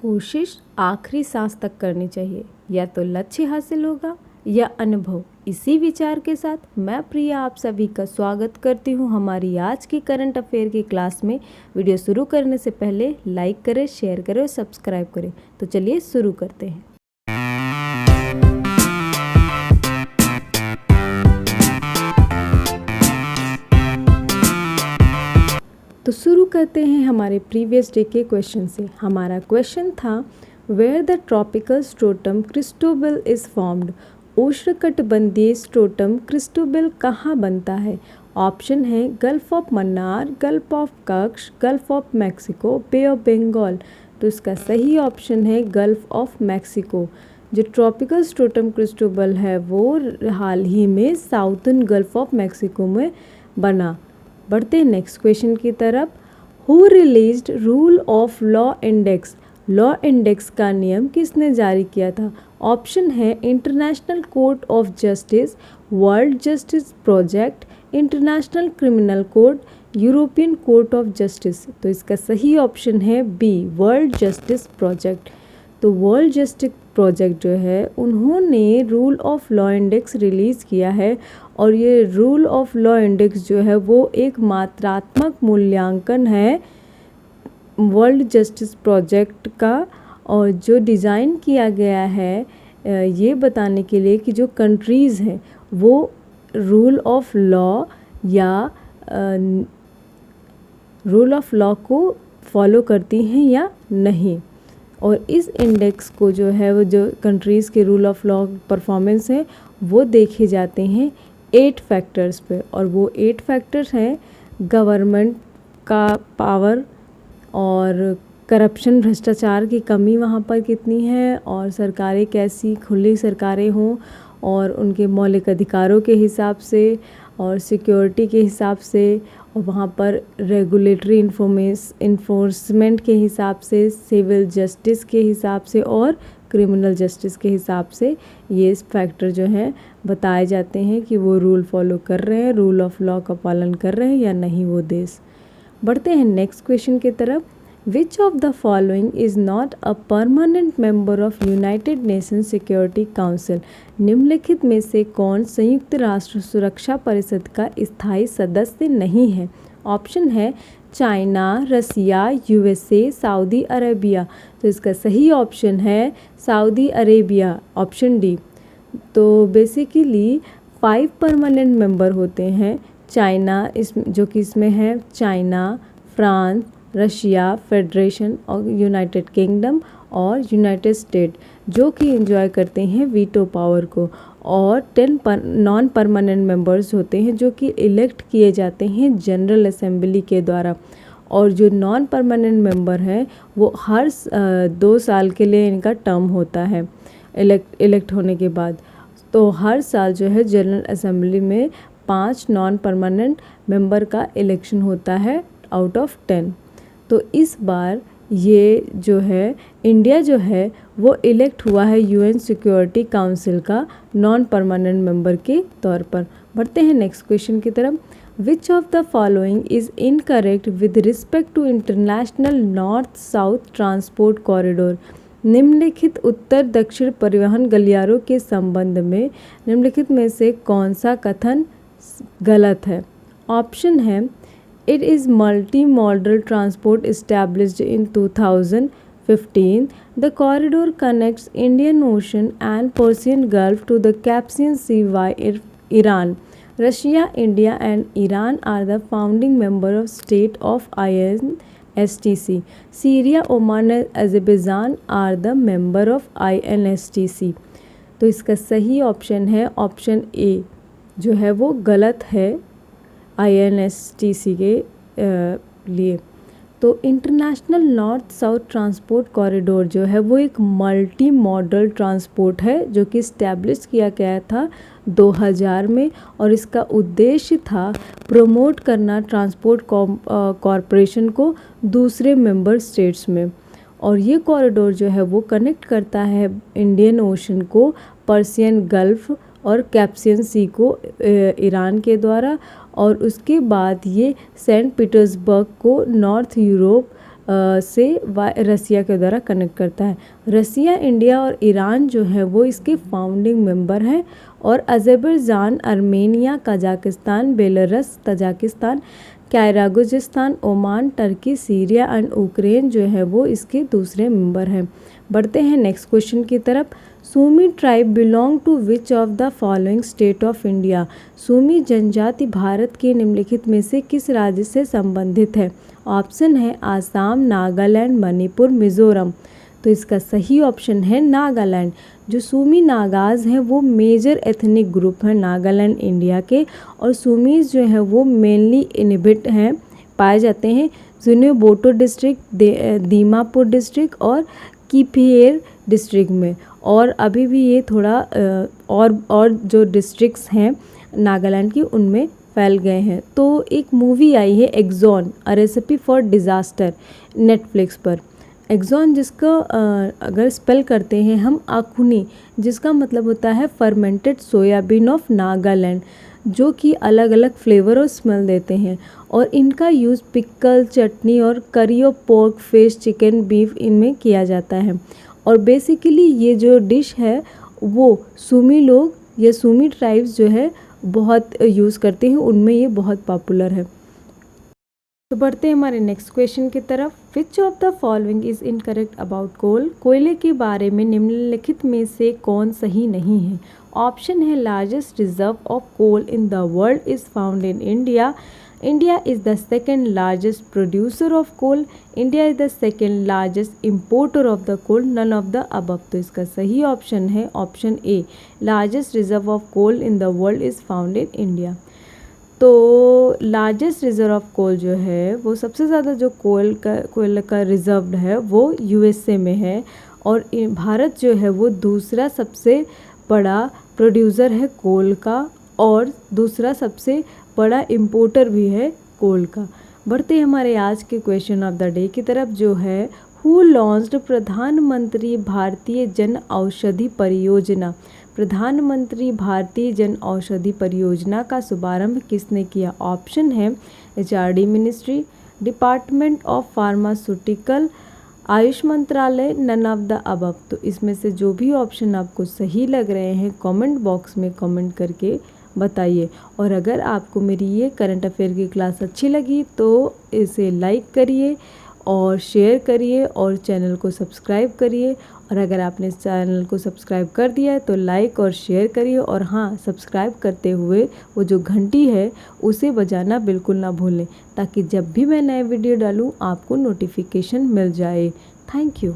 कोशिश आखिरी सांस तक करनी चाहिए, या तो लक्ष्य हासिल होगा या अनुभव। इसी विचार के साथ मैं प्रिया आप सभी का स्वागत करती हूँ हमारी आज की करंट अफेयर की क्लास में। वीडियो शुरू करने से पहले लाइक करें, शेयर करें और सब्सक्राइब करें। तो चलिए शुरू करते हैं। तो शुरू करते हैं हमारे प्रीवियस डे के क्वेश्चन से। हमारा क्वेश्चन था where the tropical storm Cristobal is formed. उष्णकटिबंधीय स्ट्रोटम क्रिस्टोबेल कहाँ बनता है? ऑप्शन है Gulf of Mannar, Gulf of Kutch, Gulf of Mexico, Bay of Bengal. तो इसका सही ऑप्शन है गल्फ ऑफ मैक्सिको। जो ट्रॉपिकल स्ट्रोटम क्रिस्टोबेल है वो हाल ही में साउथर्न गल्फ ऑफ मैक्सिको में बना। बढ़ते हैं नेक्स्ट क्वेश्चन की तरफ। Who released rule of law index. Law index का नियम किसने जारी किया था? ऑप्शन है international court of justice, world justice project, international criminal court, European court of justice. तो इसका सही ऑप्शन है बी, वर्ल्ड जस्टिस प्रोजेक्ट। तो वर्ल्ड जस्टिस प्रोजेक्ट जो है उन्होंने rule of law index release किया है, और ये रूल ऑफ लॉ इंडेक्स जो है वो एक मात्रात्मक मूल्यांकन है वर्ल्ड जस्टिस प्रोजेक्ट का, और जो डिज़ाइन किया गया है ये बताने के लिए कि जो कंट्रीज़ हैं वो रूल ऑफ लॉ या रूल ऑफ लॉ को फॉलो करती हैं या नहीं। और इस इंडेक्स को जो है वो जो कंट्रीज़ के रूल ऑफ लॉ परफॉर्मेंस है वो देखे जाते हैं 8 फैक्टर्स पे, और वो 8 फैक्टर्स हैं गवर्नमेंट का पावर, और करप्शन भ्रष्टाचार की कमी वहाँ पर कितनी है, और सरकारें कैसी खुली सरकारें हों, और उनके मौलिक अधिकारों के हिसाब से, और सिक्योरिटी के हिसाब से, और वहाँ पर रेगुलेटरी इन्फोर्समेंट के हिसाब से, सिविल जस्टिस के हिसाब से, और क्रिमिनल जस्टिस के हिसाब से ये फैक्टर जो हैं बताए जाते हैं कि वो रूल फॉलो कर रहे हैं, रूल ऑफ लॉ का पालन कर रहे हैं या नहीं वो देश। बढ़ते हैं नेक्स्ट क्वेश्चन की तरफ। Which of the following is not a permanent member of United nation security council. निम्नलिखित में से कौन संयुक्त राष्ट्र सुरक्षा परिषद का स्थायी सदस्य नहीं है? ऑप्शन है चाइना, रसिया, यूएसए, सऊदी अरेबिया। तो इसका सही ऑप्शन है सऊदी अरेबिया, ऑप्शन डी। तो बेसिकली 5 परमानेंट मेंबर होते हैं। चाइना जो कि इसमें है चाइना, फ्रांस, रशिया, फेडरेशन और यूनाइटेड किंगडम और यूनाइटेड स्टेट, जो कि एंजॉय करते हैं वीटो पावर को। और 10 नॉन परमानेंट मेंबर्स होते हैं जो कि इलेक्ट किए जाते हैं जनरल असेंबली के द्वारा। और जो नॉन परमानेंट मेंबर हैं वो हर 2 साल के लिए इनका टर्म होता है इलेक्ट होने के बाद। तो हर साल जो है जनरल असेंबली में 5 नॉन परमानेंट मेंबर का इलेक्शन होता है आउट ऑफ 10। तो इस बार ये जो है इंडिया जो है वो इलेक्ट हुआ है यूएन सिक्योरिटी काउंसिल का नॉन परमानेंट मेंबर के तौर पर। बढ़ते हैं नेक्स्ट क्वेश्चन की तरफ। Which of the following is incorrect with respect to international north south transport corridor. निम्नलिखित उत्तर दक्षिण परिवहन गलियारों के संबंध में निम्नलिखित में से कौन सा कथन गलत है? ऑप्शन है It is multi-modal transport established in 2015. The corridor connects Indian Ocean and Persian Gulf to the Caspian Sea via Iran. Russia, India and Iran are the founding member of state of INSTC. Syria, Oman and Azerbaijan are the member of INSTC. तो इसका सही option है option ए, जो है वो गलत है INSTC के लिए। तो international north south transport corridor जो है वो एक मल्टी मॉडल ट्रांसपोर्ट है जो कि इस्टेब्लिश किया गया था 2000 में, और इसका उद्देश्य था प्रमोट करना ट्रांसपोर्ट कॉरपोरेशन को दूसरे मेंबर स्टेट्स में। और ये कॉरिडोर जो है वो कनेक्ट करता है इंडियन ओशन को पर्सियन गल्फ और कैस्पियन सी को ईरान के द्वारा, और उसके बाद ये सेंट पीटर्सबर्ग को नॉर्थ यूरोप से रसिया के द्वारा कनेक्ट करता है। रसिया, इंडिया और ईरान जो है वो इसके फाउंडिंग मेंबर हैं, और Azerbaijan, Armenia, Kazakhstan, Belarus, Tajikistan, Kyrgyzstan, Oman, Turkey, Syria and Ukraine जो है वो इसके दूसरे मेंबर हैं। बढ़ते हैं नेक्स्ट क्वेश्चन की तरफ। Sumi tribe belong to which of the following state of India? Sumi जनजाति भारत के निम्नलिखित में से किस राज्य से संबंधित है? ऑप्शन है आसाम, नागालैंड, मणिपुर, मिजोरम। तो इसका सही ऑप्शन है नागालैंड। जो सूमी नागाज हैं वो मेजर एथनिक ग्रुप हैं नागालैंड इंडिया के, और सूमीज जो है वो मेनली इनहिबिट हैं, पाए जाते हैं जिन्होबोटो डिस्ट्रिक्ट, दीमापुर डिस्ट्रिक्ट और कीपिएर डिस्ट्रिक्ट में। और अभी भी ये थोड़ा और जो डिस्ट्रिक्ट्स हैं नागालैंड की उनमें फैल गए हैं। तो एक मूवी आई है Exxon, a recipe for disaster, Netflix पर। एक्सॉन जिसका अगर स्पेल करते हैं हम आखुनी, जिसका मतलब होता है फर्मेंटेड सोयाबीन ऑफ नागालैंड, जो कि अलग अलग फ्लेवर और स्मेल देते हैं। और इनका यूज़ पिकल, चटनी और करी और पोर्क, फिश, चिकन, बीफ इनमें किया जाता है। और बेसिकली ये जो डिश है वो सूमी लोग या सूमी ट्राइब्स जो है बहुत यूज़ करते हैं, उनमें ये बहुत पॉपुलर है। तो बढ़ते हैं हमारे नेक्स्ट क्वेश्चन की तरफ। Which of the following is incorrect about coal? कोयले के बारे में निम्नलिखित में से कौन सही नहीं है? ऑप्शन है largest reserve of coal in the world is found in India, India is the second largest producer of coal, India is the second largest importer of the coal, none of the above. तो इसका सही option है option A, largest reserve of coal in the world is found in India. तो largest reserve of coal जो है वो सबसे ज़्यादा जो कोयले का रिजर्व है वो यूएसए में है, और भारत जो है वो दूसरा सबसे बड़ा प्रोड्यूसर है कोल का, और दूसरा सबसे बड़ा इम्पोर्टर भी है कोल का। बढ़ते हैं हमारे आज के क्वेश्चन ऑफ द डे की तरफ, जो है हु लॉन्च्ड प्रधानमंत्री भारतीय जन औषधि परियोजना? प्रधानमंत्री भारतीय जन औषधि परियोजना का शुभारंभ किसने किया? ऑप्शन है HRD ministry, department of pharmaceutical, Ayush मंत्रालय, नन ऑफ द अबव। तो इसमें से जो भी ऑप्शन आपको सही लग रहे हैं कमेंट बॉक्स में कमेंट करके बताइए। और अगर आपको मेरी ये करंट अफेयर की क्लास अच्छी लगी तो इसे लाइक करिए और शेयर करिए और चैनल को सब्सक्राइब करिए। और अगर आपने इस चैनल को सब्सक्राइब कर दिया है तो लाइक और शेयर करिए, और हाँ, सब्सक्राइब करते हुए वो जो घंटी है उसे बजाना बिल्कुल ना भूलें, ताकि जब भी मैं नए वीडियो डालूँ आपको नोटिफिकेशन मिल जाए। Thank you.